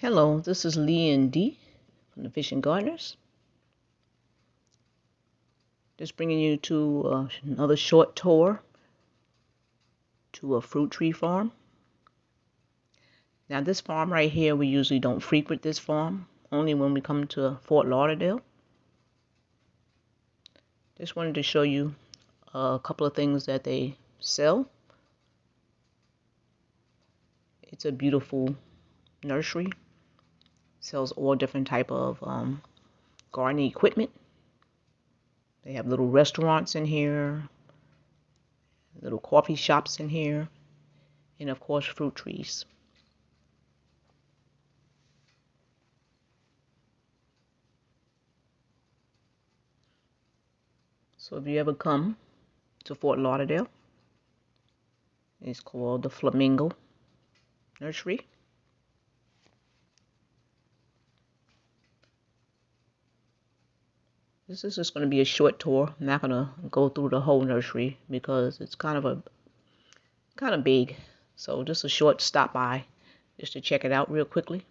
Hello, this is Lee and Dee from the Fishing Gardeners. Just bringing you to another short tour to a fruit tree farm. Now this farm right here, we usually don't frequent this farm, only when we come to Fort Lauderdale. Just wanted to show you a couple of things that they sell. It's a beautiful nursery. Sells all different type of gardening equipment. They have little restaurants in here, little coffee shops in here, and of course fruit trees. So if you ever come to Fort Lauderdale, it's called the Flamingo Nursery. This is just going to be a short tour. I'm not going to go through the whole nursery because it's kind of big. So just a short stop by just to check it out real quickly.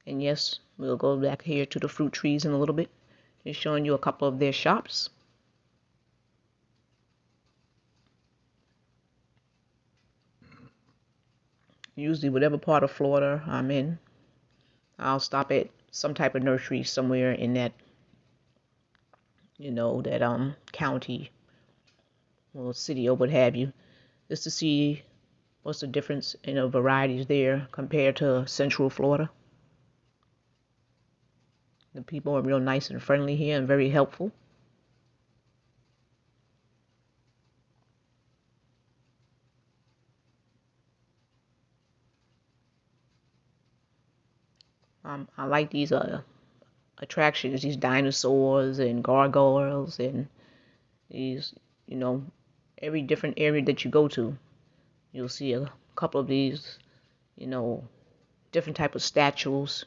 And yes, we'll go back here to the fruit trees in a little bit. Just showing you a couple of their shops. Usually whatever part of Florida I'm in, I'll stop at some type of nursery somewhere in that, that county or city or what have you, just to see what's the difference in the varieties there compared to Central Florida. The people are real nice and friendly here and very helpful. I like these attractions, these dinosaurs and gargoyles and these, every different area that you go to, you'll see a couple of these, different type of statues.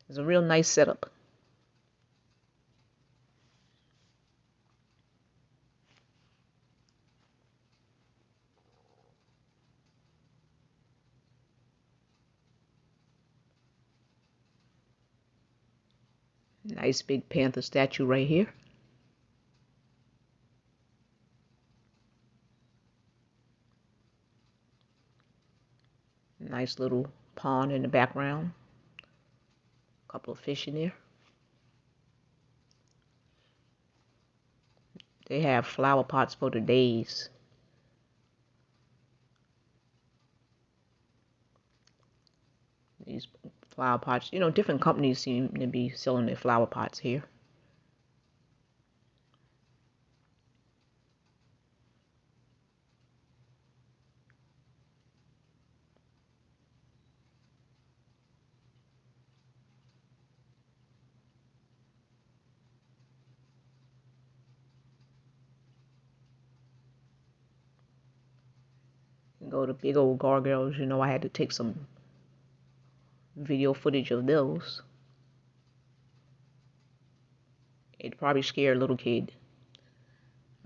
It's a real nice setup. Nice big panther statue right here. Nice little pond in the background. A couple of fish in there. They have flower pots for the days. These flower pots, different companies seem to be selling their flower pots here. Go to big old gargoyles, I had to take some video footage of those. It probably scared a little kid.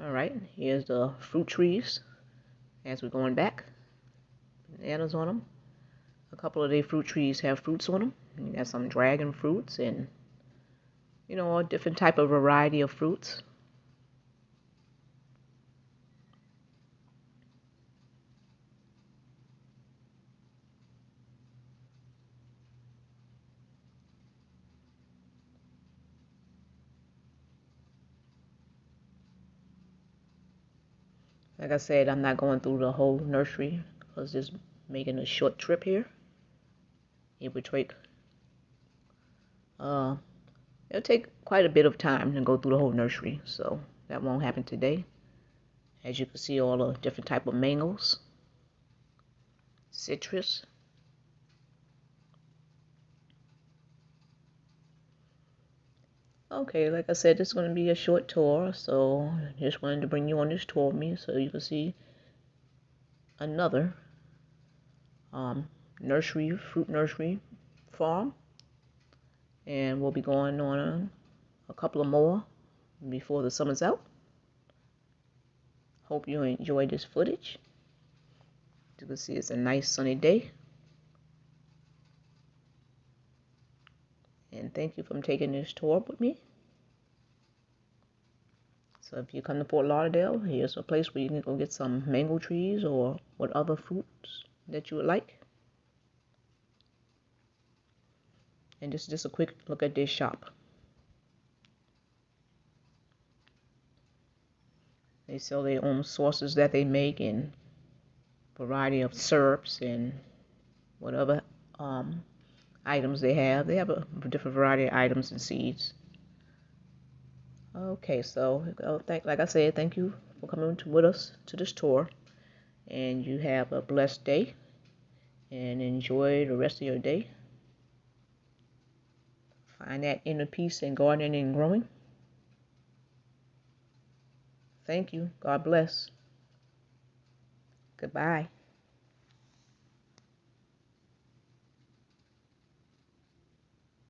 Alright, here's the fruit trees as we're going back. Bananas on them. A couple of their fruit trees have fruits on them. You got some dragon fruits and, a different type of variety of fruits. Like I said, I'm not going through the whole nursery because just making a short trip here. It would take it'll take quite a bit of time to go through the whole nursery, so that won't happen today. As you can see, all the different type of mangoes, citrus. Okay, like I said, this is going to be a short tour, so just wanted to bring you on this tour with me so you can see another fruit nursery farm and we'll be going on a couple of more before the summer's out. Hope you enjoyed this footage. You can see it's a nice sunny day. And thank you for taking this tour with me. So if you come to Fort Lauderdale, here's a place where you can go get some mango trees or what other fruits that you would like. And just a quick look at this shop. They sell their own sauces that they make and variety of syrups and whatever items they have. They have a different variety of items and seeds. Okay, so like I said, thank you for coming with us to this tour, and you have a blessed day and enjoy the rest of your day. Find that inner peace in gardening and growing. Thank you. God bless. Goodbye.